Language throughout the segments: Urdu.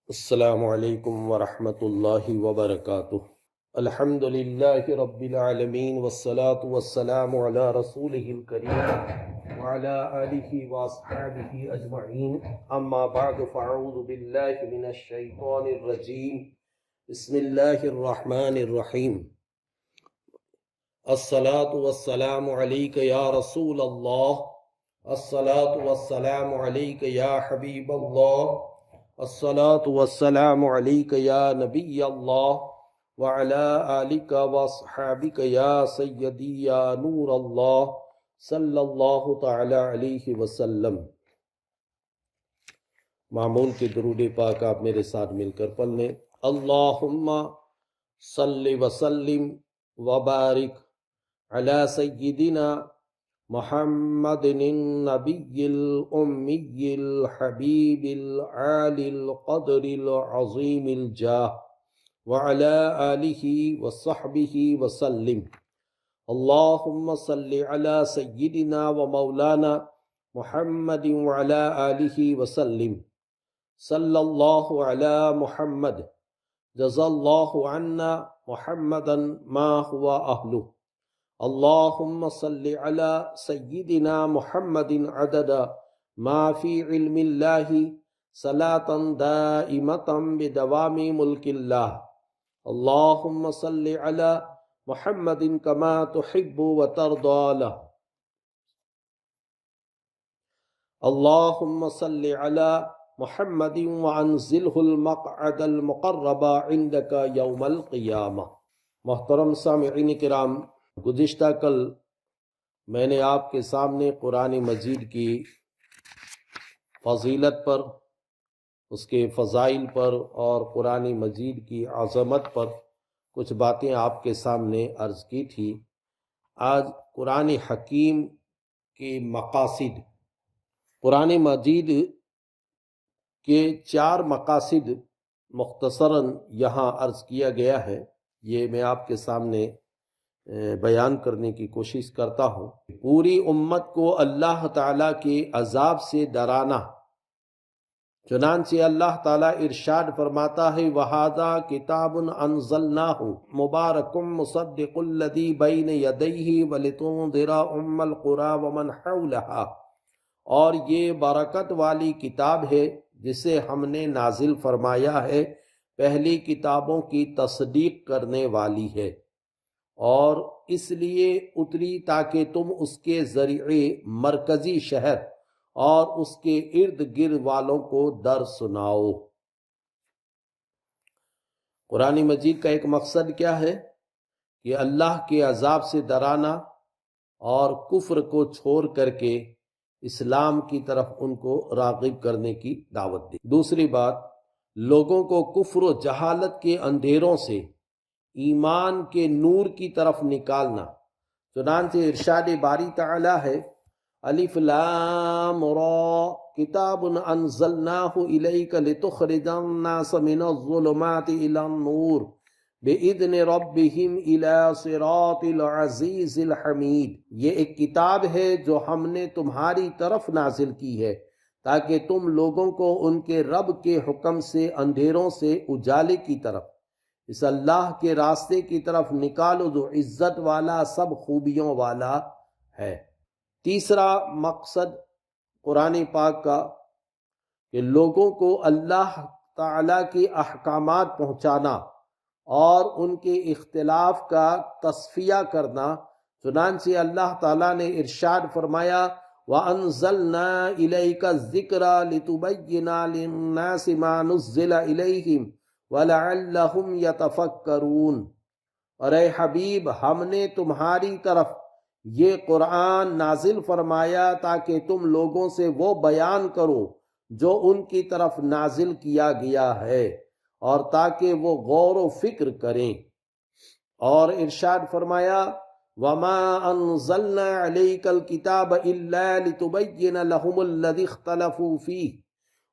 السلام علیکم ورحمۃ اللہ وبرکاتہ۔ الحمد للہ رب العالمین والصلاة والسلام علی رسولہ الکریم وعلی آلہ واصحابہ اجمعین، اما بعد فاعوذ باللہ من الشیطان الرجیم، بسم اللہ الرحمن الرحیم۔ الصلاة والسلام علیک یا رسول اللہ، الصلاة والسلام علیک یا حبیب اللہ، الصلاة والسلام علیک یا نبی اللہ وعلی آلک واصحابک یا سیدی یا نور اللہ صلی اللہ تعالی علیہ وسلم۔ معمول کے درود پاک آپ میرے ساتھ مل کر پڑھ لیں۔ اللہم صلی وسلم وبارک علی سیدنا محمد النبی الأمی الحبیب العالی القدر العظیم الجاہ وعلی آلہ وصحبہ وسلم۔ اللہم صلی علی سیدنا ومولانا محمد وعلی آلہ وسلم۔ صلی اللہ علی محمد، جزا اللہ عنا محمدا ما هو اہلہ۔ اللہم صلی علی سیدنا محمد عدد ما فی علم اللہ صلاة دائمة بدوام ملک اللہ۔ اللہم صلی علی محمد کما تحب وترضى لہ۔ اللہم صلی علی محمد وانزلہ المقعد المقرب عندک یوم القیامہ۔ محترم سامعین کرام، گزشتہ کل میں نے آپ کے سامنے قرآن مجید کی فضیلت پر، اس کے فضائل پر اور قرآن مجید کی عظمت پر کچھ باتیں آپ کے سامنے عرض کی تھی۔ آج قرآن حکیم کے مقاصد، قرآن مجید کے 4 مقاصد مختصراً یہاں عرض کیا گیا ہے، یہ میں آپ کے سامنے بیان کرنے کی کوشش کرتا ہوں۔ پوری امت کو اللہ تعالیٰ کے عذاب سے ڈرانا، چنانچہ اللہ تعالیٰ ارشاد فرماتا ہے وَهَذَا كِتَابٌ أَنزَلْنَاهُ مُبَارَكٌ مُصَدِّقُ الَّذِي بَيْنَ يَدَيْهِ وَلِتُنذِرَ أُمَّ الْقُرَىٰ وَمَنْ حَوْلَهَا، اور یہ برکت والی کتاب ہے جسے ہم نے نازل فرمایا ہے، پہلی کتابوں کی تصدیق کرنے والی ہے، اور اس لیے اتری تاکہ تم اس کے ذریعے مرکزی شہر اور اس کے ارد گرد والوں کو در سناؤ۔ قرآن مجید کا ایک مقصد کیا ہے؟ کہ اللہ کے عذاب سے ڈرانا اور کفر کو چھوڑ کر کے اسلام کی طرف ان کو راغب کرنے کی دعوت دی۔ دوسری بات، لوگوں کو کفر و جہالت کے اندھیروں سے ایمان کے نور کی طرف نکالنا، چنانچہ ارشاد باری تعالی ہے الف لام را کتاب انزلناہ الیک لتخرج الناس من الظلمات الی النور باذن ربہم الی صراط العزیز الحمید۔ یہ ایک کتاب ہے جو ہم نے تمہاری طرف نازل کی ہے تاکہ تم لوگوں کو ان کے رب کے حکم سے اندھیروں سے اجالے کی طرف، اس اللہ کے راستے کی طرف نکالو جو عزت والا، سب خوبیوں والا ہے۔ تیسرا مقصد قرآن پاک کا کہ لوگوں کو اللہ تعالیٰ کے احکامات پہنچانا اور ان کے اختلاف کا تصفیہ کرنا، چنانچہ اللہ تعالیٰ نے ارشاد فرمایا وَأَنزَلْنَا إِلَيْكَ الذِّكْرَ لِتُبَيِّنَ لِلنَّاسِ مَا نُزِّلَ إِلَيْهِمْ وَلَعَلَّهُمْ يَتَفَكَّرُونَ، اور اے حبیب ہم نے تمہاری طرف یہ قرآن نازل فرمایا تاکہ تم لوگوں سے وہ بیان کرو جو ان کی طرف نازل کیا گیا ہے، اور تاکہ وہ غور و فکر کریں۔ اور ارشاد فرمایا وَمَا أَنزَلْنَا عَلَيْكَ الْكِتَابَ إِلَّا لِتُبَيِّنَ لَهُمُ الَّذِي اخْتَلَفُوا فِيهِ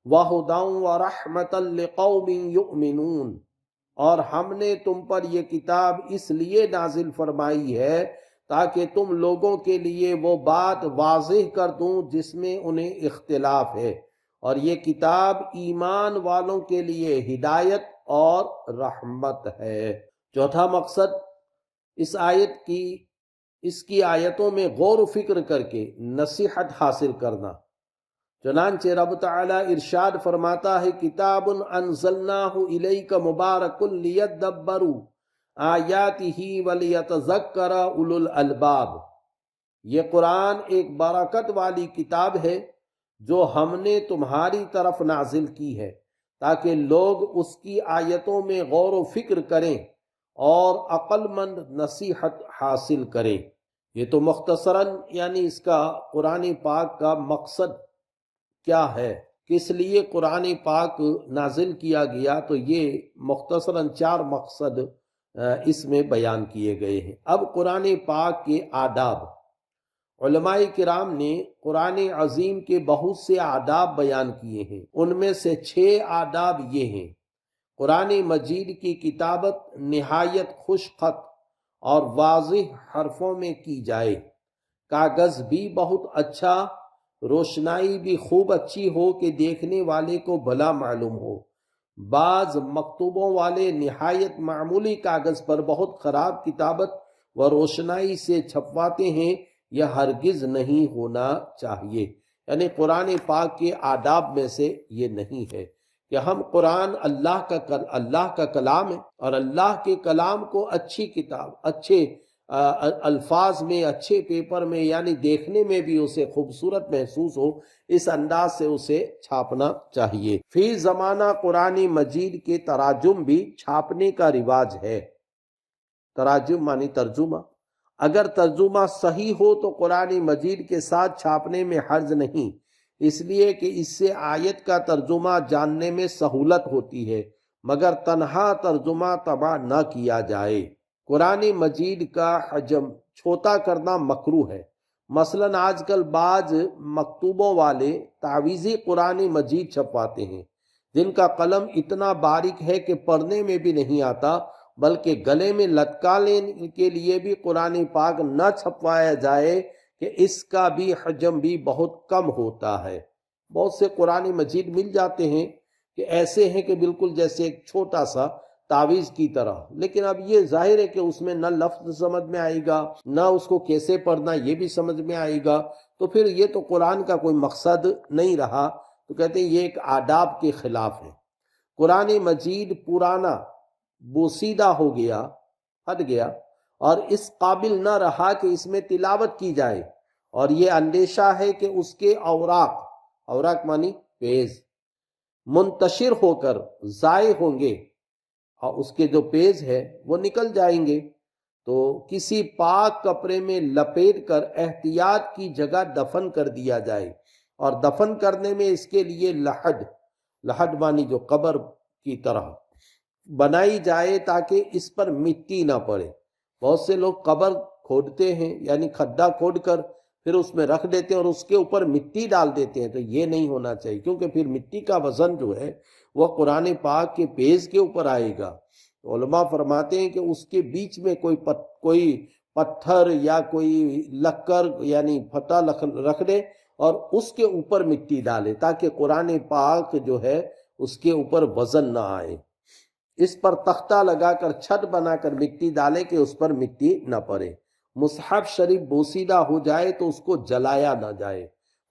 وَهُدًى وَرَحْمَةً لِقَوْمٍ يُؤْمِنُونَ، اور ہم نے تم پر یہ کتاب اس لیے نازل فرمائی ہے تاکہ تم لوگوں کے لیے وہ بات واضح کر دوں جس میں انہیں اختلاف ہے، اور یہ کتاب ایمان والوں کے لیے ہدایت اور رحمت ہے۔ چوتھا مقصد اس کی آیتوں میں غور و فکر کر کے نصیحت حاصل کرنا۔ چنانچہ رب تعالی ارشاد فرماتا ہے کتاب انزلناہ الیک مبارک لیدبروا آیاتہ ولیتذکر اولو الالباب۔ یہ قرآن ایک برکت والی کتاب ہے جو ہم نے تمہاری طرف نازل کی ہے تاکہ لوگ اس کی آیتوں میں غور و فکر کریں اور عقل مند نصیحت حاصل کریں۔ یہ تو مختصراً یعنی اس کا قرآن پاک کا مقصد کیا ہے، کس لیے قرآن پاک نازل کیا گیا، تو یہ مختصراً 4 مقصد اس میں بیان کیے گئے ہیں۔ اب قرآن پاک کے آداب۔ علماء کرام نے قرآن عظیم کے بہت سے آداب بیان کیے ہیں، ان میں سے 6 آداب یہ ہیں۔ قرآن مجید کی کتابت نہایت خوش خط اور واضح حرفوں میں کی جائے، کاغذ بھی بہت اچھا، روشنائی بھی خوب اچھی ہو کہ دیکھنے والے کو بھلا معلوم ہو۔ بعض مکتوبوں والے نہایت معمولی کاغذ پر بہت خراب کتابت و روشنائی سے چھپواتے ہیں، یہ ہرگز نہیں ہونا چاہیے۔ یعنی قرآن پاک کے آداب میں سے یہ نہیں ہے کہ ہم قرآن اللہ کا کلام ہے، اور اللہ کے کلام کو اچھی کتاب، اچھے الفاظ میں، اچھے پیپر میں، یعنی دیکھنے میں بھی اسے خوبصورت محسوس ہو، اس انداز سے اسے چھاپنا چاہیے۔ فی زمانہ قرآن مجید کے تراجم بھی چھاپنے کا رواج ہے۔ تراجم معنی ترجمہ۔ اگر ترجمہ صحیح ہو تو قرآن مجید کے ساتھ چھاپنے میں حرج نہیں، اس لیے کہ اس سے آیت کا ترجمہ جاننے میں سہولت ہوتی ہے، مگر تنہا ترجمہ طبع نہ کیا جائے۔ قرآن مجید کا حجم چھوٹا کرنا مکروہ ہے۔ مثلا آج کل بعض مکتوبوں والے تعویذی قرآن مجید چھپواتے ہیں، جن کا قلم اتنا باریک ہے کہ پڑھنے میں بھی نہیں آتا، بلکہ گلے میں لٹکانے کے لیے بھی قرآن پاک نہ چھپوایا جائے کہ اس کا بھی حجم بھی بہت کم ہوتا ہے۔ بہت سے قرآن مجید مل جاتے ہیں کہ ایسے ہیں کہ بالکل جیسے ایک چھوٹا سا تعویذ کی طرح، لیکن اب یہ ظاہر ہے کہ اس میں نہ لفظ سمجھ میں آئے گا، نہ اس کو کیسے پڑھنا یہ بھی سمجھ میں آئے گا، تو پھر یہ تو قرآن کا کوئی مقصد نہیں رہا۔ تو کہتے ہیں یہ ایک آداب کے خلاف ہے۔ قرآن مجید پرانا بوسیدہ ہو گیا، ہٹ گیا، اور اس قابل نہ رہا کہ اس میں تلاوت کی جائے، اور یہ اندیشہ ہے کہ اس کے اوراق معنی پیز منتشر ہو کر ضائع ہوں گے، اور اس کے جو پیز ہے وہ نکل جائیں گے، تو کسی پاک کپڑے میں لپیٹ کر احتیاط کی جگہ دفن کر دیا جائے، اور دفن کرنے میں اس کے لیے لحد معنی جو قبر کی طرح بنائی جائے تاکہ اس پر مٹی نہ پڑے۔ بہت سے لوگ قبر کھودتے ہیں، یعنی کھڈا کھود کر پھر اس میں رکھ دیتے ہیں اور اس کے اوپر مٹی ڈال دیتے ہیں، تو یہ نہیں ہونا چاہیے، کیونکہ پھر مٹی کا وزن جو ہے وہ قرآن پاک کے پیز کے اوپر آئے گا۔ تو علماء فرماتے ہیں کہ اس کے بیچ میں کوئی پتھر یا کوئی لکڑ یعنی پھٹا رکھ دے اور اس کے اوپر مٹی ڈالے، تاکہ قرآن پاک جو ہے اس کے اوپر وزن نہ آئے۔ اس پر تختہ لگا کر چھت بنا کر مٹی ڈالے کہ اس پر مٹی نہ پڑے۔ مصحف شریف بوسیدہ ہو جائے تو اس کو جلایا نہ جائے۔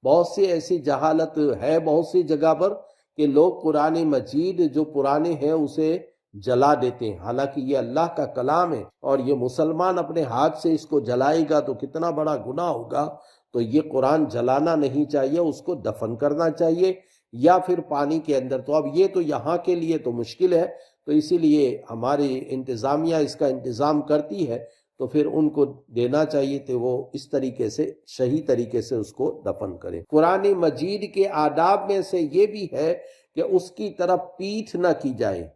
بہت سی ایسی جہالت ہے بہت سی جگہ پر کہ لوگ قرآن مجید جو پرانے ہیں اسے جلا دیتے ہیں، حالانکہ یہ اللہ کا کلام ہے، اور یہ مسلمان اپنے ہاتھ سے اس کو جلائے گا تو کتنا بڑا گناہ ہوگا۔ تو یہ قرآن جلانا نہیں چاہیے، اس کو دفن کرنا چاہیے یا پھر پانی کے اندر۔ تو اب یہ تو یہاں کے لیے تو مشکل ہے، تو اسی لیے ہماری انتظامیہ اس کا انتظام کرتی ہے، تو پھر ان کو دینا چاہیے کہ وہ اس طریقے سے صحیح طریقے سے اس کو دفن کریں۔ قرآن مجید کے آداب میں سے یہ بھی ہے کہ اس کی طرف پیٹھ نہ کی جائے،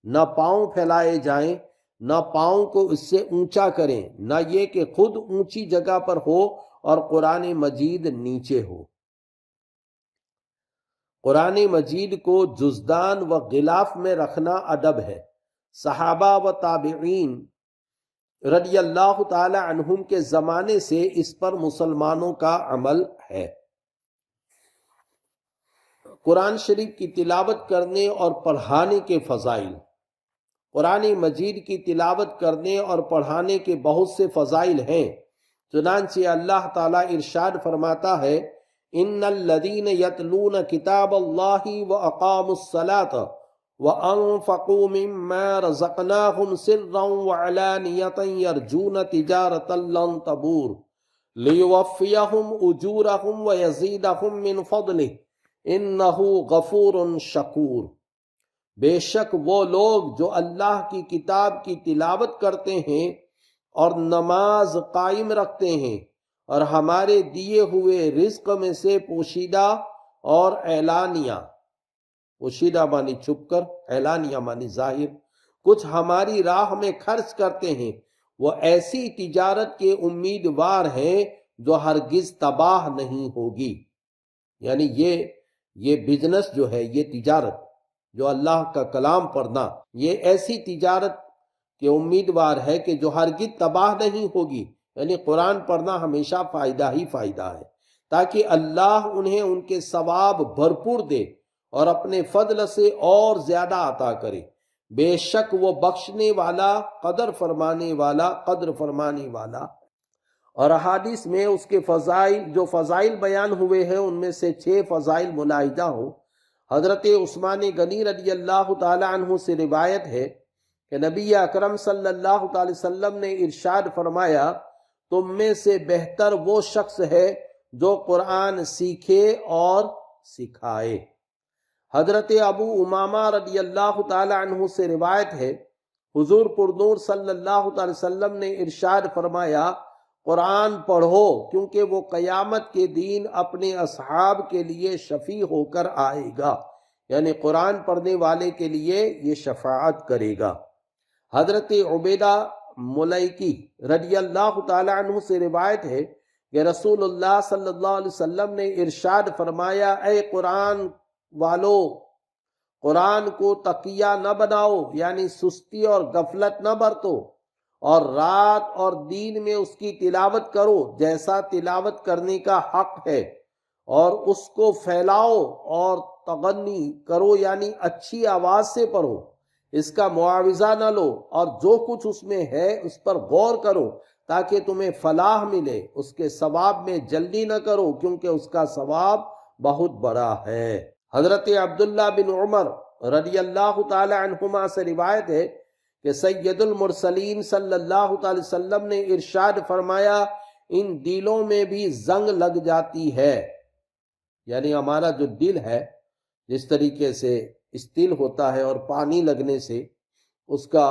نہ پاؤں پھیلائے جائیں، نہ پاؤں کو اس سے اونچا کریں، نہ یہ کہ خود اونچی جگہ پر ہو اور قرآن مجید نیچے ہو۔ قرآن مجید کو جزدان و غلاف میں رکھنا ادب ہے۔ صحابہ و تابعین رضی اللہ تعالی عنہم کے زمانے سے اس پر مسلمانوں کا عمل ہے۔ قرآن شریف کی تلاوت کرنے اور پڑھانے کے فضائل۔ قرآن مجید کی تلاوت کرنے اور پڑھانے کے بہت سے فضائل ہیں، چنانچہ اللہ تعالیٰ ارشاد فرماتا ہے ان الذین یتلون کتاب اللہ واقاموا الصلاۃ وانفقوا مما رزقناہم سرا وعلانیۃ یرجون تجارۃ لن تبور لیوفیہم اجورہم ویزیدہم من فضلہ انہ غفور شکور۔ بے شک وہ لوگ جو اللہ کی کتاب کی تلاوت کرتے ہیں اور نماز قائم رکھتے ہیں اور ہمارے دیے ہوئے رزق میں سے پوشیدہ اور اعلانیہ، پوشیدہ معنی چھپ کر، اعلانیہ معنی ظاہر، کچھ ہماری راہ میں خرچ کرتے ہیں، وہ ایسی تجارت کے امیدوار ہیں جو ہرگز تباہ نہیں ہوگی۔ یعنی یہ بزنس جو ہے، یہ تجارت جو اللہ کا کلام پڑھنا، یہ ایسی تجارت کے امیدوار ہے کہ جو ہرگز تباہ نہیں ہوگی۔ یعنی قرآن پڑھنا ہمیشہ فائدہ ہی فائدہ ہے، تاکہ اللہ انہیں ان کے ثواب بھرپور دے اور اپنے فضل سے اور زیادہ عطا کرے۔ بے شک وہ بخشنے والا، قدر فرمانے والا۔ اور احادیث میں اس کے جو فضائل بیان ہوئے ہیں ان میں سے 6 فضائل ملاحظہ ہوں۔ حضرت عثمان غنی رضی اللہ تعالی عنہ سے روایت ہے کہ نبی اکرم صلی اللہ تعالی وسلم نے ارشاد فرمایا تم میں سے بہتر وہ شخص ہے جو قرآن سیکھے اور سکھائے۔ حضرت ابو امامہ رضی اللہ تعالی عنہ سے روایت ہے حضور پرنور صلی اللہ تعالی وسلم نے ارشاد فرمایا قرآن پڑھو کیونکہ وہ قیامت کے دن اپنے اصحاب کے لیے شفیع ہو کر آئے گا، یعنی قرآن پڑھنے والے کے لیے یہ شفاعت کرے گا۔ حضرت عبیدہ ملیکی رضی اللہ تعالی عنہ سے روایت ہے کہ رسول اللہ صلی اللہ علیہ وسلم نے ارشاد فرمایا اے قرآن والو، قرآن کو تقیہ نہ بناؤ، یعنی سستی اور غفلت نہ برتو، اور رات اور دن میں اس کی تلاوت کرو جیسا تلاوت کرنے کا حق ہے، اور اس کو پھیلاؤ اور تغنی کرو، یعنی اچھی آواز سے پڑھو، اس کا معاوضہ نہ لو، اور جو کچھ اس میں ہے اس پر غور کرو تاکہ تمہیں فلاح ملے، اس کے ثواب میں جلدی نہ کرو کیونکہ اس کا ثواب بہت بڑا ہے۔ حضرت عبداللہ بن عمر رضی اللہ تعالی عنہما سے روایت ہے کہ سید المرسلین صلی اللہ تعالی وسلم نے ارشاد فرمایا ان دلوں میں بھی زنگ لگ جاتی ہے، یعنی ہمارا جو دل ہے جس طریقے سے استل ہوتا ہے اور پانی لگنے سے اس کا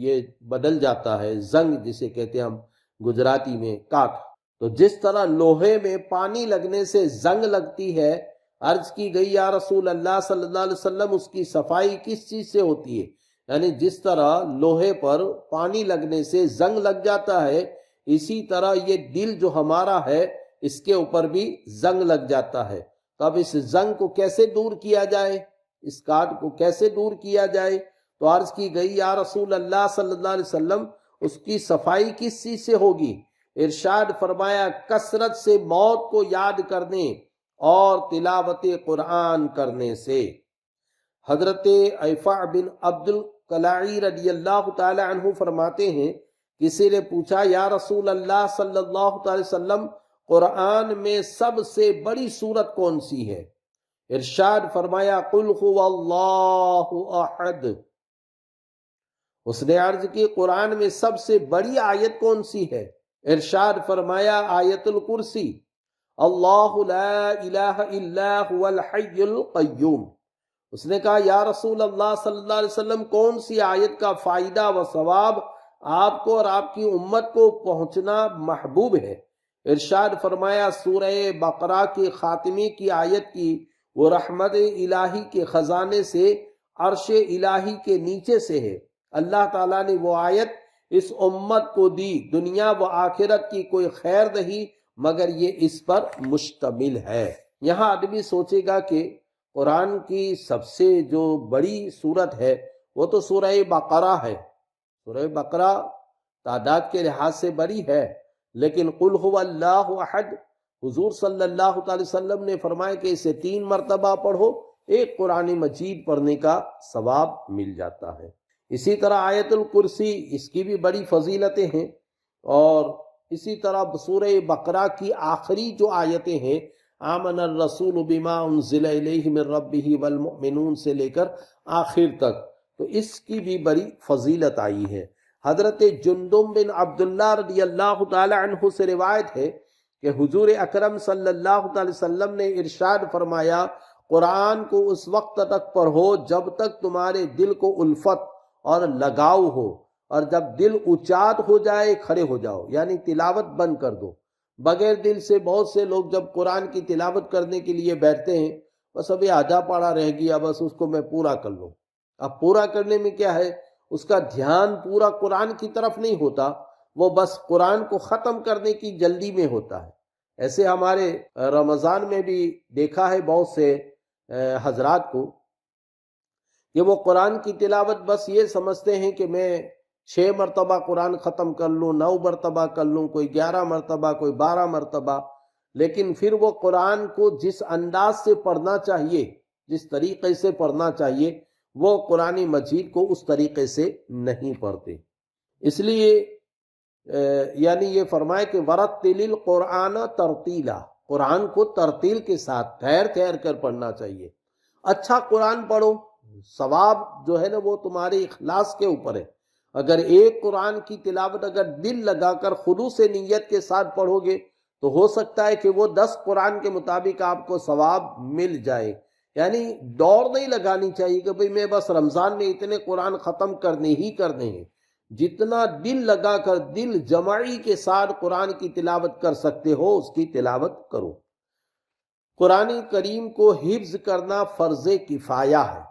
یہ بدل جاتا ہے، زنگ جسے کہتے ہیں ہم گجراتی میں کاٹ، تو جس طرح لوہے میں پانی لگنے سے زنگ لگتی ہے، عرض کی گئی یا رسول اللہ صلی اللہ علیہ وسلم اس کی صفائی کس چیز سے ہوتی ہے؟ یعنی جس طرح لوہے پر پانی لگنے سے زنگ لگ جاتا ہے، اسی طرح یہ دل جو ہمارا ہے اس کے اوپر بھی زنگ لگ جاتا ہے۔ تو اب اس زنگ کو کیسے دور کیا جائے، اس کاٹ کو کیسے دور کیا جائے؟ تو عرض کی گئی یا رسول اللہ صلی اللہ علیہ وسلم اس کی صفائی کس چیز سے ہوگی؟ ارشاد فرمایا کثرت سے موت کو یاد کرنے اور تلاوت قرآن کرنے سے۔ حضرت ایفع بن عبد القلاعی رضی اللہ تعالی عنہ فرماتے ہیں کسی نے پوچھا یا رسول اللہ صلی اللہ تعالی وسلم قرآن میں سب سے بڑی سورت کون سی ہے؟ ارشاد فرمایا قل هو اللہ احد۔ اس نے عرض کی قرآن میں سب سے بڑی آیت کون سی ہے؟ ارشاد فرمایا آیت الکرسی، اللہ لا الہ الا هو الحی القیوم۔ اس نے کہا یا رسول اللہ صلی اللہ علیہ وسلم کون سی آیت کا فائدہ و ثواب آپ کو اور آپ کی امت کو پہنچنا محبوب ہے؟ ارشاد فرمایا سورہ بقرہ کی خاتمے کی آیت کی وہ رحمت الہی کے خزانے سے عرش الہی کے نیچے سے ہے، اللہ تعالیٰ نے وہ آیت اس امت کو دی، دنیا و آخرت کی کوئی خیر نہیں مگر یہ اس پر مشتمل ہے۔ یہاں آدمی سوچے گا کہ قرآن کی سب سے جو بڑی سورت ہے وہ تو سورہ بقرہ ہے، سورہ بقرہ تعداد کے لحاظ سے بڑی ہے، لیکن قل هو اللہ احد حضور صلی اللہ تعالی وسلم نے فرمایا کہ اسے 3 مرتبہ پڑھو، ایک قرآن مجید پڑھنے کا ثواب مل جاتا ہے۔ اسی طرح آیت الکرسی، اس کی بھی بڑی فضیلتیں ہیں، اور اسی طرح سورہ بقرہ کی آخری جو آیتیں ہیں، آمن الرسول بما انزل الیہ من ربہ والمؤمنون سے لے کر آخر تک، تو اس کی بھی بڑی فضیلت آئی ہے۔ حضرت جندب بن عبداللہ رضی اللہ تعالی عنہ سے روایت ہے کہ حضور اکرم صلی اللہ تعالی وسلم نے ارشاد فرمایا، قرآن کو اس وقت تک پڑھو جب تک تمہارے دل کو الفت اور لگاؤ ہو، اور جب دل اچاٹ ہو جائے کھڑے ہو جاؤ، یعنی تلاوت بند کر دو۔ بغیر دل سے بہت سے لوگ جب قرآن کی تلاوت کرنے کے لیے بیٹھتے ہیں، بس ابھی آدھا پارہ رہ گیا، بس اس کو میں پورا کر لوں۔ اب پورا کرنے میں کیا ہے، اس کا دھیان پورا قرآن کی طرف نہیں ہوتا، وہ بس قرآن کو ختم کرنے کی جلدی میں ہوتا ہے۔ ایسے ہمارے رمضان میں بھی دیکھا ہے بہت سے حضرات کو کہ وہ قرآن کی تلاوت بس یہ سمجھتے ہیں کہ میں 6 مرتبہ قرآن ختم کر لوں، 9 مرتبہ کر لوں، کوئی 11 مرتبہ، کوئی 12 مرتبہ، لیکن پھر وہ قرآن کو جس انداز سے پڑھنا چاہیے، جس طریقے سے پڑھنا چاہیے، وہ قرآن مجید کو اس طریقے سے نہیں پڑھتے۔ اس لیے یعنی یہ فرمائے کہ وَرَتِّلِ الْقُرْآنَ تَرْتِیلًا، قرآن کو ترتیل کے ساتھ ٹھہر ٹھہر کر پڑھنا چاہیے۔ اچھا قرآن پڑھو، ثواب جو ہے نا وہ تمہارے اخلاص کے اوپر ہے۔ اگر ایک قرآن کی تلاوت اگر دل لگا کر خلوص نیت کے ساتھ پڑھو گے تو ہو سکتا ہے کہ وہ 10 قرآن کے مطابق آپ کو ثواب مل جائے۔ یعنی دوڑ نہیں لگانی چاہیے کہ بھئی میں بس رمضان میں اتنے قرآن ختم کرنے ہی کرنے ہیں۔ جتنا دل لگا کر، دل جمعی کے ساتھ قرآن کی تلاوت کر سکتے ہو، اس کی تلاوت کرو۔ قرآن کریم کو حفظ کرنا فرض کفایہ ہے،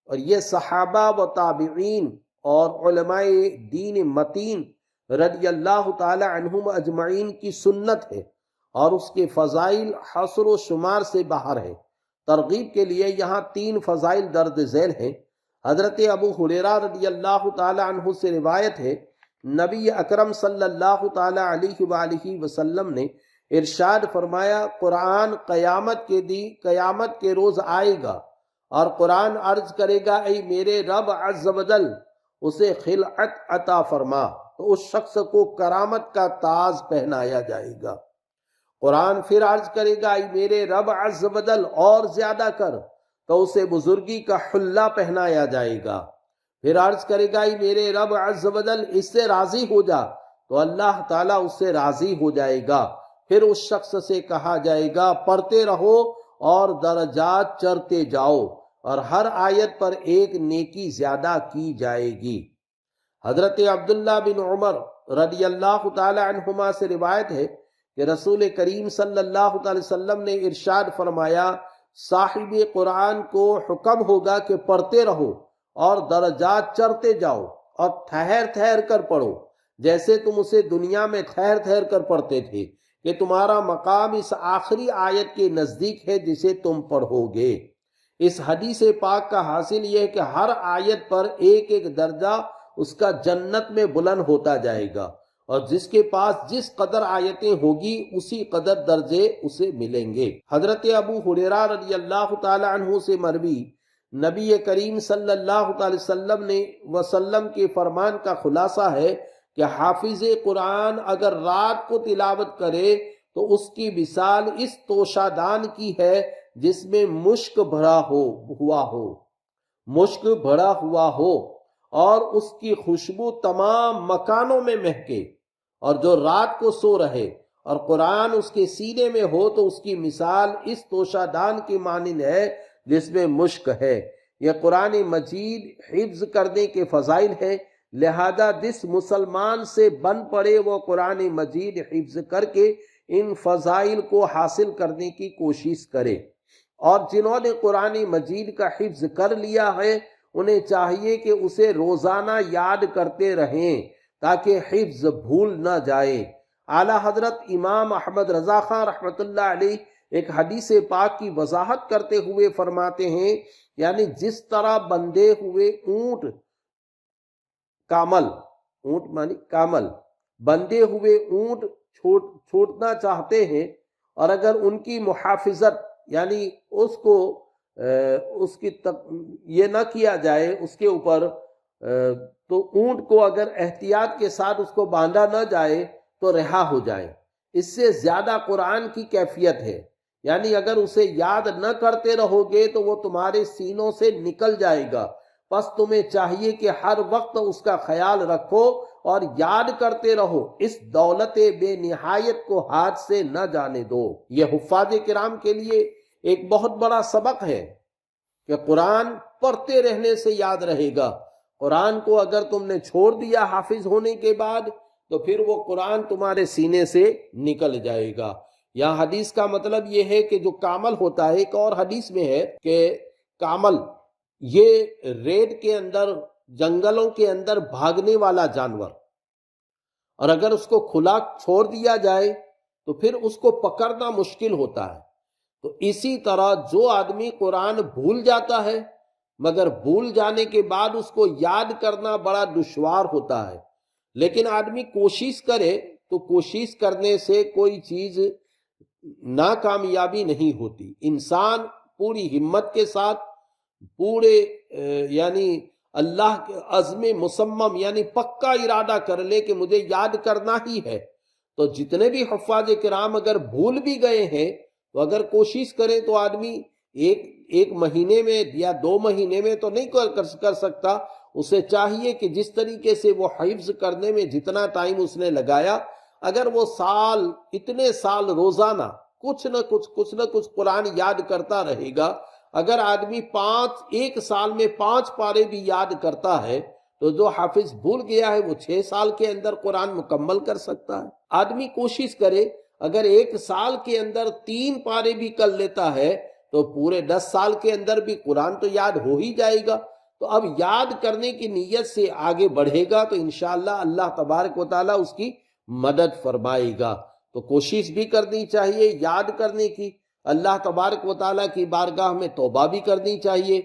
اور یہ صحابہ و تابعین اور علماء دین متین رضی اللہ تعالی عنہم اجمعین کی سنت ہے، اور اس کے فضائل حصر و شمار سے باہر ہے۔ ترغیب کے لیے یہاں 3 فضائل درج ذیل ہیں۔ حضرت ابو ہریرہ رضی اللہ تعالی عنہ سے روایت ہے، نبی اکرم صلی اللہ تعالی علیہ وآلہ وسلم نے ارشاد فرمایا، قرآن قیامت کے روز آئے گا اور قرآن عرض کرے گا، اے میرے رب عز و جل، اسے خلعت عطا فرما، تو اس شخص کو کرامت کا تاج پہنایا جائے گا۔ قرآن پھر عرض کرے گا، اے میرے رب عز و جل، اور زیادہ کر، تو اسے بزرگی کا حلہ پہنایا جائے گا۔ پھر عرض کرے گا، اے میرے رب عز و جل، اس سے راضی ہو جا، تو اللہ تعالیٰ اس سے راضی ہو جائے گا۔ پھر اس شخص سے کہا جائے گا، پڑھتے رہو اور درجات چڑھتے جاؤ، اور ہر آیت پر ایک نیکی زیادہ کی جائے گی۔ حضرت عبداللہ بن عمر رضی اللہ تعالی عنہما سے روایت ہے کہ رسول کریم صلی اللہ تعالی وسلم نے ارشاد فرمایا، صاحب قرآن کو حکم ہوگا کہ پڑھتے رہو اور درجات چڑھتے جاؤ، اور ٹھہر ٹھہر کر پڑھو، جیسے تم اسے دنیا میں ٹھہر ٹھہر کر پڑھتے تھے، کہ تمہارا مقام اس آخری آیت کے نزدیک ہے جسے تم پڑھو گے۔ اس حدیث پاک کا حاصل یہ ہے کہ ہر آیت پر ایک ایک درجہ اس کا جنت میں بلند ہوتا جائے گا، اور جس کے پاس جس قدر آیتیں ہوگی اسی قدر درجے اسے ملیں گے۔ حضرت ابو ہریرہ رضی اللہ تعالی عنہ سے مروی، نبی کریم صلی اللہ تعالی وسلم کے فرمان کا خلاصہ ہے کہ حافظ قرآن اگر رات کو تلاوت کرے تو اس کی مثال اس توشہ دان کی ہے جس میں مشک بھرا ہوا ہو، مشک بھرا ہوا ہو، اور اس کی خوشبو تمام مکانوں میں مہکے، اور جو رات کو سو رہے اور قرآن اس کے سینے میں ہو تو اس کی مثال اس توشہ دان کی مانند ہے جس میں مشک ہے۔ یہ قرآن مجید حفظ کرنے کے فضائل ہیں، لہذا جس مسلمان سے بن پڑے وہ قرآن مجید حفظ کر کے ان فضائل کو حاصل کرنے کی کوشش کرے، اور جنہوں نے قرآن مجید کا حفظ کر لیا ہے انہیں چاہیے کہ اسے روزانہ یاد کرتے رہیں تاکہ حفظ بھول نہ جائے۔ اعلیٰ حضرت امام احمد رضا خان رحمۃ اللہ علیہ ایک حدیث پاک کی وضاحت کرتے ہوئے فرماتے ہیں، یعنی جس طرح بندھے ہوئے اونٹ کامل بندھے ہوئے اونٹ چھوٹنا چاہتے ہیں اور اگر ان کی محافظت یعنی اس کی یہ نہ کیا جائے اس کے اوپر، تو اونٹ کو اگر احتیاط کے ساتھ اس کو باندھا نہ جائے تو رہا ہو جائے۔ اس سے زیادہ قرآن کی کیفیت ہے، یعنی اگر اسے یاد نہ کرتے رہو گے تو وہ تمہارے سینوں سے نکل جائے گا، پس تمہیں چاہیے کہ ہر وقت اس کا خیال رکھو اور یاد کرتے رہو، اس دولت بے نہایت کو ہاتھ سے نہ جانے دو۔ یہ حفاظ کرام کے لیے ایک بہت بڑا سبق ہے کہ قرآن پڑھتے رہنے سے یاد رہے گا۔ قرآن کو اگر تم نے چھوڑ دیا حافظ ہونے کے بعد تو پھر وہ قرآن تمہارے سینے سے نکل جائے گا۔ یہاں حدیث کا مطلب یہ ہے کہ جو کامل ہوتا ہے، ایک اور حدیث میں ہے کہ کامل یہ ریت کے اندر، جنگلوں کے اندر بھاگنے والا جانور، اور اگر اس کو کھلا چھوڑ دیا جائے تو پھر اس کو پکڑنا مشکل ہوتا ہے۔ تو اسی طرح جو آدمی قرآن بھول جاتا ہے، مگر بھول جانے کے بعد اس کو یاد کرنا بڑا دشوار ہوتا ہے، لیکن آدمی کوشش کرے تو کوشش کرنے سے کوئی چیز ناکامیابی نہیں ہوتی۔ انسان پوری ہمت کے ساتھ پورے یعنی اللہ کے عزم مصمم یعنی پکا ارادہ کر لے کہ مجھے یاد کرنا ہی ہے، تو جتنے بھی حفاظ کرام اگر بھول بھی گئے ہیں تو اگر کوشش کرے تو آدمی ایک مہینے میں یا 2 مہینے میں تو نہیں کر سکتا۔ اسے چاہیے کہ جس طریقے سے وہ حفظ کرنے میں جتنا ٹائم اس نے لگایا، اگر وہ اتنے سال روزانہ کچھ نہ کچھ قرآن یاد کرتا رہے گا، اگر آدمی 1 سال میں 5 پارے بھی یاد کرتا ہے تو جو حافظ بھول گیا ہے وہ 6 سال کے اندر قرآن مکمل کر سکتا ہے۔ آدمی کوشش کرے، اگر 1 سال کے اندر 3 پارے بھی کر لیتا ہے تو پورے 10 سال کے اندر بھی قرآن تو یاد ہو ہی جائے گا۔ تو اب یاد کرنے کی نیت سے آگے بڑھے گا تو انشاءاللہ اللہ تبارک و تعالیٰ اس کی مدد فرمائے گا۔ تو کوشش بھی کرنی چاہیے یاد کرنے کی، اللہ تبارک و تعالیٰ کی بارگاہ میں توبہ بھی کرنی چاہیے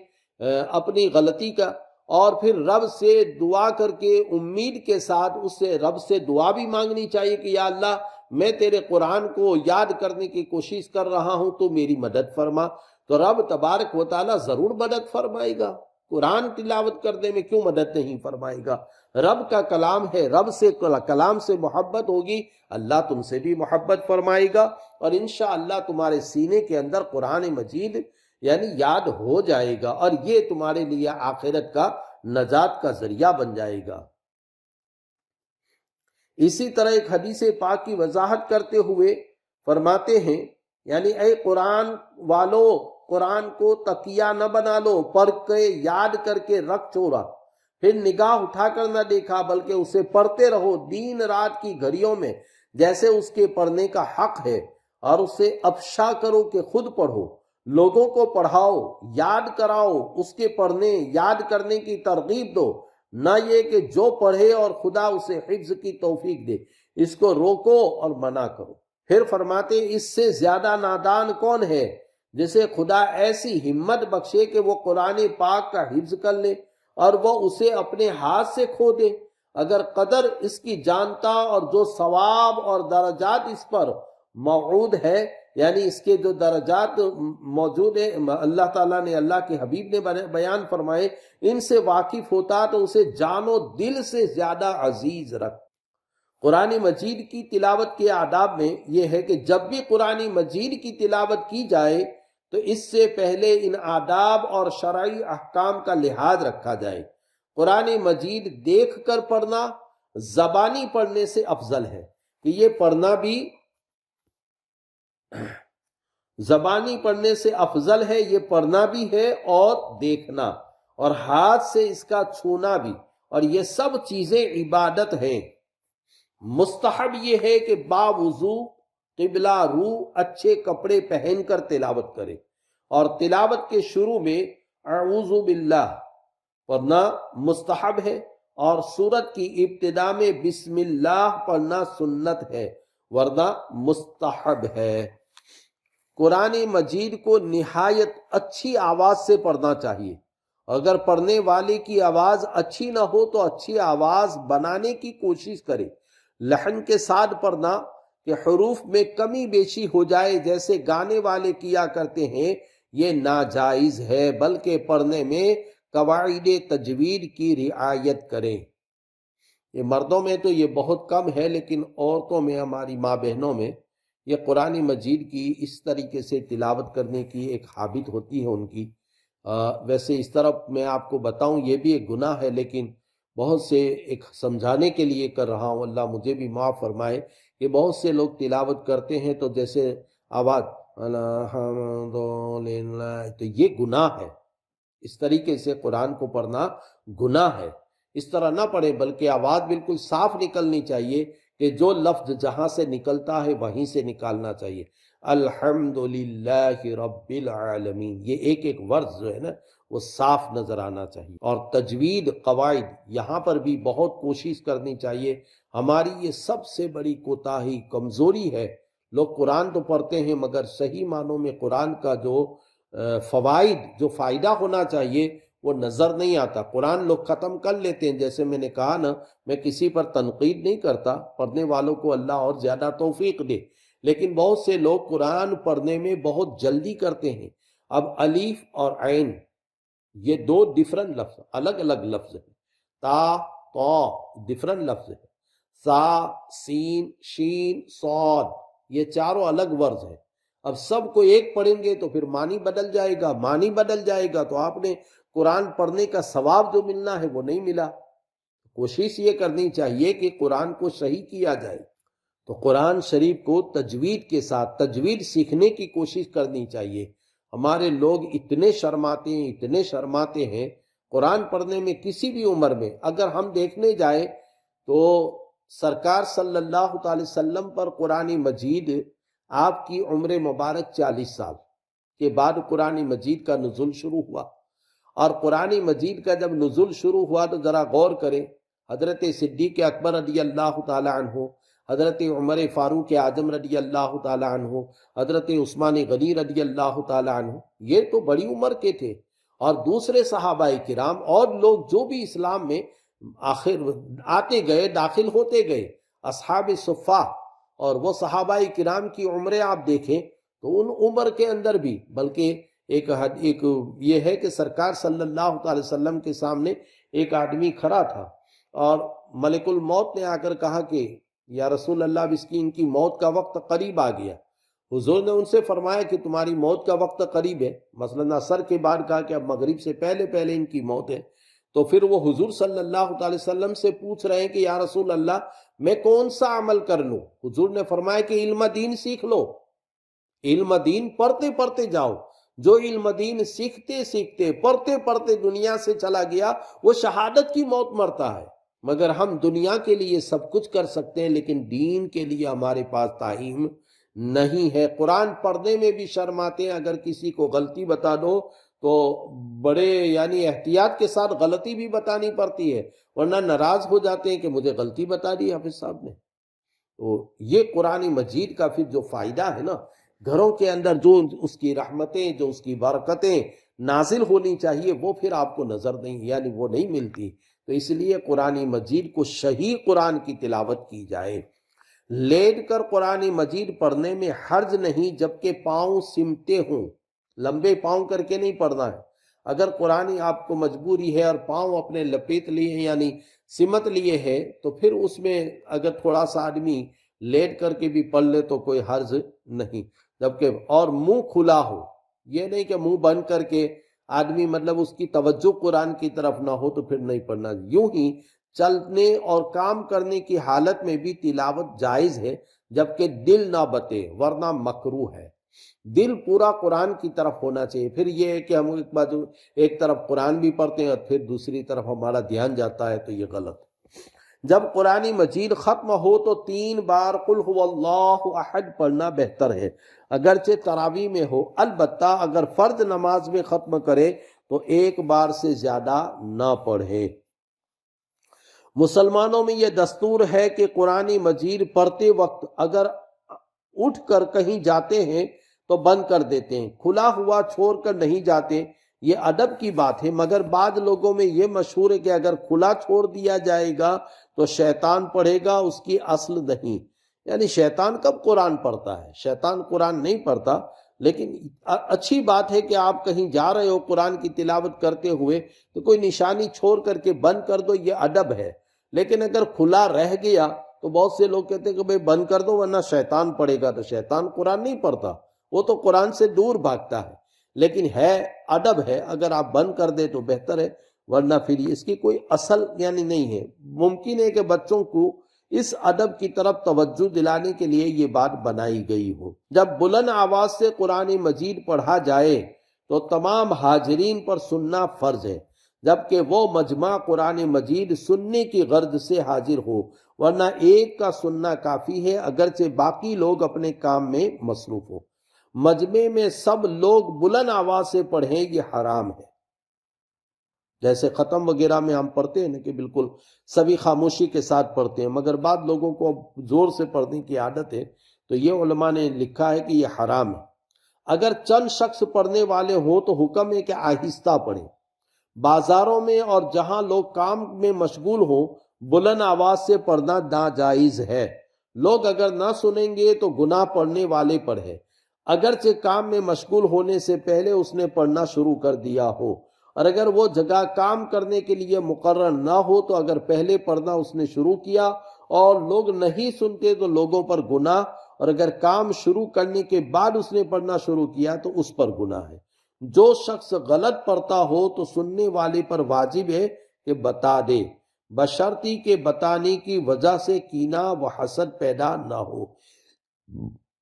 اپنی غلطی کا، اور پھر رب سے دعا کر کے امید کے ساتھ اس سے رب سے دعا بھی مانگنی چاہیے کہ یا اللہ میں تیرے قرآن کو یاد کرنے کی کوشش کر رہا ہوں، تو میری مدد فرما۔ تو رب تبارک و تعالیٰ ضرور مدد فرمائے گا۔ قرآن تلاوت کرنے میں کیوں مدد نہیں فرمائے گا؟ رب کا کلام ہے، رب سے کلام سے محبت ہوگی، اللہ تم سے بھی محبت فرمائے گا، اور انشاءاللہ تمہارے سینے کے اندر قرآن مجید یعنی یاد ہو جائے گا، اور یہ تمہارے لیے آخرت کا نجات کا ذریعہ بن جائے گا۔ اسی طرح ایک حدیث پاک کی وضاحت کرتے ہوئے فرماتے ہیں، یعنی اے قرآن والو، قرآن کو تکیہ نہ بنا لو، پڑھ کے یاد کر کے رکھ چھوڑا، پھر نگاہ اٹھا کر نہ دیکھا، بلکہ اسے پڑھتے رہو دن رات کی گھڑیوں میں جیسے اس کے پڑھنے کا حق ہے، اور اسے افشا کرو کہ خود پڑھو، لوگوں کو پڑھاؤ، یاد کراؤ، اس کے پڑھنے یاد کرنے کی ترغیب دو، نہ یہ کہ جو پڑھے اور خدا اسے حفظ کی توفیق دے، اس کو روکو اور منع کرو۔ پھر فرماتے اس سے زیادہ نادان کون ہے جسے خدا ایسی ہمت بخشے کہ وہ قرآن پاک کا حفظ کر لے اور وہ اسے اپنے ہاتھ سے کھو دے۔ اگر قدر اس کی جانتا اور جو ثواب اور درجات اس پر موعود ہے، یعنی اس کے جو درجات موجود ہیں اللہ تعالیٰ نے، اللہ کے حبیب نے بیان فرمائے، ان سے واقف ہوتا تو اسے جان و دل سے زیادہ عزیز رکھ۔ قرآن مجید کی تلاوت کے آداب میں یہ ہے کہ جب بھی قرآن مجید کی تلاوت کی جائے تو اس سے پہلے ان آداب اور شرعی احکام کا لحاظ رکھا جائے۔ قرآن مجید دیکھ کر پڑھنا زبانی پڑھنے سے افضل ہے، کہ یہ پڑھنا بھی زبانی پڑھنے سے افضل ہے، یہ پڑھنا بھی ہے اور دیکھنا، اور ہاتھ سے اس کا چھونا بھی، اور یہ سب چیزیں عبادت ہیں۔ مستحب یہ ہے کہ باوضو قبلہ رو اچھے کپڑے پہن کر تلاوت کرے، اور تلاوت کے شروع میں اعوذ باللہ پڑھنا مستحب ہے، اور سورت کی ابتدا میں بسم اللہ پڑھنا سنت ہے ورنہ مستحب ہے۔ قرآن مجید کو نہایت اچھی آواز سے پڑھنا چاہیے، اگر پڑھنے والے کی آواز اچھی نہ ہو تو اچھی آواز بنانے کی کوشش کرے۔ لحن کے ساتھ پڑھنا کہ حروف میں کمی بیشی ہو جائے جیسے گانے والے کیا کرتے ہیں، یہ ناجائز ہے، بلکہ پڑھنے میں قواعد تجوید کی رعایت کریں۔ یہ مردوں میں تو یہ بہت کم ہے، لیکن عورتوں میں، ہماری ماں بہنوں میں یہ قرآن مجید کی اس طریقے سے تلاوت کرنے کی ایک عادت ہوتی ہے ان کی۔ ویسے اس طرف میں آپ کو بتاؤں یہ بھی ایک گناہ ہے، لیکن بہت سے ایک سمجھانے کے لیے کر رہا ہوں، اللہ مجھے بھی معاف فرمائے، کہ بہت سے لوگ تلاوت کرتے ہیں تو جیسے آواز الحمدللہ، تو یہ گناہ ہے۔ اس طریقے سے قرآن کو پڑھنا گناہ ہے، اس طرح نہ پڑھے، بلکہ آواز بالکل صاف نکلنی چاہیے کہ جو لفظ جہاں سے نکلتا ہے وہیں سے نکالنا چاہیے۔ الحمدللہ رب العالمین، یہ ایک ایک ورڈ جو ہے نا وہ صاف نظر آنا چاہیے۔ اور تجوید قواعد یہاں پر بھی بہت کوشش کرنی چاہیے۔ ہماری یہ سب سے بڑی کوتاہی، کمزوری ہے، لوگ قرآن تو پڑھتے ہیں مگر صحیح معنوں میں قرآن کا جو فوائد، جو فائدہ ہونا چاہیے وہ نظر نہیں آتا۔ قرآن لوگ ختم کر لیتے ہیں، جیسے میں نے کہا نا، میں کسی پر تنقید نہیں کرتا، پڑھنے والوں کو اللہ اور زیادہ توفیق دے، لیکن بہت سے لوگ قرآن پڑھنے میں بہت جلدی کرتے ہیں۔ اب الف اور عین یہ دو ڈیفرنٹ لفظ، الگ الگ لفظ ہیں۔ تا، طا ڈیفرنٹ لفظ ہے۔ سا، سین، شین، صاد یہ چاروں الگ ورڈ ہیں۔ اب سب کو ایک پڑھیں گے تو پھر معنی بدل جائے گا، معنی بدل جائے گا تو آپ نے قرآن پڑھنے کا ثواب جو ملنا ہے وہ نہیں ملا۔ کوشش یہ کرنی چاہیے کہ قرآن کو صحیح کیا جائے، تو قرآن شریف کو تجوید کے ساتھ، تجوید سیکھنے کی کوشش کرنی چاہیے۔ ہمارے لوگ اتنے شرماتے ہیں قرآن پڑھنے میں، کسی بھی عمر میں۔ اگر ہم دیکھنے جائیں تو سرکار صلی اللہ تعالی وسلم پر قرآن مجید، آپ کی عمر مبارک 40 سال کے بعد قرآن مجید کا نزول شروع ہوا۔ اور قرآن مجید کا جب نزول شروع ہوا تو ذرا غور کریں، حضرت صدیق اکبر رضی اللہ تعالی عنہ، حضرت عمر فاروق اعظم رضی اللہ تعالی عنہ، حضرت عثمان غنی رضی اللہ تعالی عنہ، یہ تو بڑی عمر کے تھے۔ اور دوسرے صحابہ کرام اور لوگ جو بھی اسلام میں آخر آتے گئے، داخل ہوتے گئے، اصحاب صفہ، اور وہ صحابہ کرام کی عمریں آپ دیکھیں تو ان عمر کے اندر بھی، بلکہ ایک یہ ہے کہ سرکار صلی اللہ تعالی وسلم کے سامنے ایک آدمی کھڑا تھا اور ملک الموت نے آ کر کہا کہ یا رسول اللہ، ان کی موت کا وقت قریب آ گیا۔ حضور نے ان سے فرمایا کہ تمہاری موت کا وقت قریب ہے، مثلا عصر کے بعد کہا کہ اب مغرب سے پہلے ان کی موت ہے۔ تو پھر وہ حضور صلی اللہ تعالی وسلم سے پوچھ رہے ہیں کہ یا رسول اللہ، میں کون سا عمل کر لوں؟ حضور نے فرمایا کہ علم دین سیکھ لو، علم دین پڑھتے جاؤ۔ جو علم دین سیکھتے پڑھتے دنیا سے چلا گیا، وہ شہادت کی موت مرتا ہے۔ مگر ہم دنیا کے لیے سب کچھ کر سکتے ہیں، لیکن دین کے لیے ہمارے پاس تاہیم نہیں ہے۔ قرآن پڑھنے میں بھی شرماتے ہیں، اگر کسی کو غلطی بتا دو تو بڑے احتیاط کے ساتھ غلطی بھی بتانی پڑتی ہے، ورنہ ناراض ہو جاتے ہیں کہ مجھے غلطی بتا دی حافظ صاحب نے۔ تو یہ قرآن مجید کا پھر جو فائدہ ہے نا، گھروں کے اندر جو اس کی رحمتیں، جو اس کی برکتیں نازل ہونی چاہیے، وہ پھر آپ کو نظر نہیں، وہ نہیں ملتی۔ تو اس لیے قرآن مجید کو صحیح قرآن کی تلاوت کی جائے۔ لیٹ کر قرآن مجید پڑھنے میں حرج نہیں، جبکہ پاؤں سمٹے ہوں، لمبے پاؤں کر کے نہیں پڑھنا ہے۔ اگر قرآن آپ کو مجبوری ہے اور پاؤں اپنے لپیٹ لیے سمت لیے ہے، تو پھر اس میں اگر تھوڑا سا آدمی لیٹ کر کے بھی پڑھ لے تو کوئی حرج نہیں، جبکہ اور منہ کھلا ہو، یہ نہیں کہ منہ بند کر کے آدمی اس کی توجہ قرآن کی طرف نہ ہو تو پھر نہیں پڑھنا۔ یوں ہی چلنے اور کام کرنے کی حالت میں بھی تلاوت جائز ہے، جبکہ دل نہ بتے، ورنہ مکروہ ہے۔ دل پورا قرآن کی طرف ہونا چاہیے۔ پھر یہ ہے کہ ہم ایک طرف قرآن بھی پڑھتے ہیں اور پھر دوسری طرف ہمارا دھیان جاتا ہے، تو یہ غلط ہے۔ جب قرآن مجید ختم ہو تو 3 بار قل هو اللہ احد پڑھنا بہتر ہے، اگرچہ تراویح میں ہو۔ البتہ اگر فرض نماز میں ختم کرے تو 1 بار سے زیادہ نہ پڑھے۔ مسلمانوں میں یہ دستور ہے کہ قرآن مجید پڑھتے وقت اگر اٹھ کر کہیں جاتے ہیں تو بند کر دیتے ہیں، کھلا ہوا چھوڑ کر نہیں جاتے۔ یہ ادب کی بات ہے، مگر بعض لوگوں میں یہ مشہور ہے کہ اگر کھلا چھوڑ دیا جائے گا تو شیطان پڑھے گا، اس کی اصل نہیں۔ یعنی شیطان کب قرآن پڑھتا ہے؟ شیطان قرآن نہیں پڑھتا، لیکن اچھی بات ہے کہ آپ کہیں جا رہے ہو قرآن کی تلاوت کرتے ہوئے تو کوئی نشانی چھوڑ کر کے بند کر دو، یہ ادب ہے۔ لیکن اگر کھلا رہ گیا تو بہت سے لوگ کہتے ہیں کہ بھئی بند کر دو ورنہ شیطان پڑھے گا، تو شیطان قرآن نہیں پڑھتا، وہ تو قرآن سے دور بھاگتا ہے۔ لیکن ہے ادب ہے، اگر آپ بند کر دیں تو بہتر ہے، ورنہ پھر اس کی کوئی اصل یعنی نہیں ہے۔ ممکن ہے کہ بچوں کو اس ادب کی طرف توجہ دلانے کے لیے یہ بات بنائی گئی ہو۔ جب بلند آواز سے قرآن مجید پڑھا جائے تو تمام حاضرین پر سننا فرض ہے، جبکہ وہ مجمع قرآن مجید سننے کی غرض سے حاضر ہو، ورنہ ایک کا سننا کافی ہے اگرچہ باقی لوگ اپنے کام میں مصروف ہو۔ مجمع میں سب لوگ بلند آواز سے پڑھیں یہ حرام ہے۔ جیسے ختم وغیرہ میں ہم پڑھتے ہیں نا کہ بالکل سبھی خاموشی کے ساتھ پڑھتے ہیں، مگر بعض لوگوں کو زور سے پڑھنے کی عادت ہے، تو یہ علماء نے لکھا ہے کہ یہ حرام ہے۔ اگر چند شخص پڑھنے والے ہوں تو حکم ہے کہ آہستہ پڑھیں۔ بازاروں میں اور جہاں لوگ کام میں مشغول ہوں بلند آواز سے پڑھنا ناجائز ہے۔ لوگ اگر نہ سنیں گے تو گناہ پڑھنے والے پر ہے، اگرچہ کام میں مشغول ہونے سے پہلے اس نے پڑھنا شروع کر دیا ہو، اور اگر وہ جگہ کام کرنے کے لیے مقرر نہ ہو تو اگر پہلے پڑھنا اس نے شروع کیا اور لوگ نہیں سنتے تو لوگوں پر گناہ، اور اگر کام شروع کرنے کے بعد اس نے پڑھنا شروع کیا تو اس پر گناہ ہے۔ جو شخص غلط پڑھتا ہو تو سننے والے پر واجب ہے کہ بتا دے، بشرطی کہ بتانے کی وجہ سے کینہ و حسد پیدا نہ ہو۔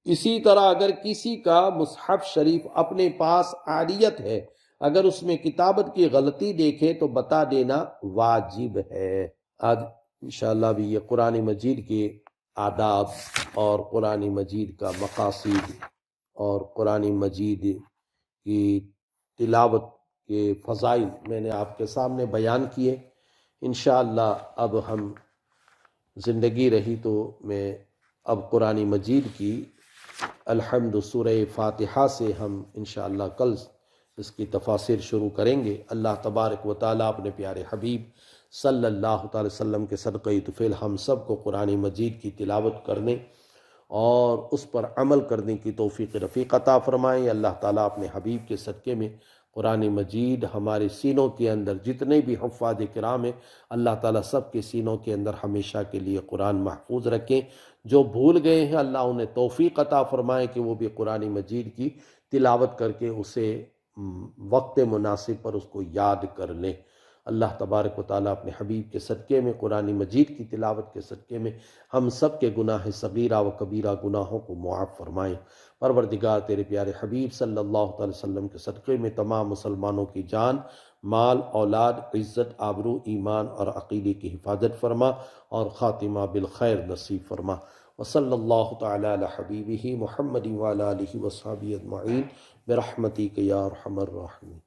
اسی طرح اگر کسی کا مصحف شریف اپنے پاس عاریت ہے، اگر اس میں کتابت کی غلطی دیکھے تو بتا دینا واجب ہے۔ آج انشاءاللہ بھی یہ قرآن مجید کے آداب اور قرآن مجید کا مقاصد اور قرآن مجید کی تلاوت کے فضائل میں نے آپ کے سامنے بیان کیے۔ انشاءاللہ اب ہم زندگی رہی تو میں اب قرآن مجید کی الحمد سورہ فاتحہ سے ہم انشاءاللہ کل اس کی تفاسیر شروع کریں گے۔ اللہ تبارک و تعالیٰ اپنے پیارے حبیب صلی اللہ تعالی وسلم کے صدقہ طفیل ہم سب کو قرآن مجید کی تلاوت کرنے اور اس پر عمل کرنے کی توفیق رفیق عطا فرمائیں۔ اللہ تعالیٰ اپنے حبیب کے صدقے میں قرآن مجید ہمارے سینوں کے اندر جتنے بھی حفاظ کرام ہیں اللہ تعالیٰ سب کے سینوں کے اندر ہمیشہ کے لیے قرآن محفوظ رکھیں۔ جو بھول گئے ہیں اللہ انہیں توفیق عطا فرمائے کہ وہ بھی قرآن مجید کی تلاوت کر کے اسے وقت مناسب پر اس کو یاد کر لیں۔ اللہ تبارک و تعالیٰ اپنے حبیب کے صدقے میں قرآن مجید کی تلاوت کے صدقے میں ہم سب کے گناہ صغیرہ و کبیرہ گناہوں کو معاف فرمائیں۔ پروردگار تیرے پیارے حبیب صلی اللہ علیہ وسلم کے صدقے میں تمام مسلمانوں کی جان، مال، اولاد، عزت، آبرو، ایمان اور عقیدے کی حفاظت فرما اور خاتمہ بالخیر نصیب فرما۔ وصلی اللہ تعالی علی حبیبہ محمد وعلی آلہ وصحبہ اجمعین برحمتک یا ارحم الراحمین۔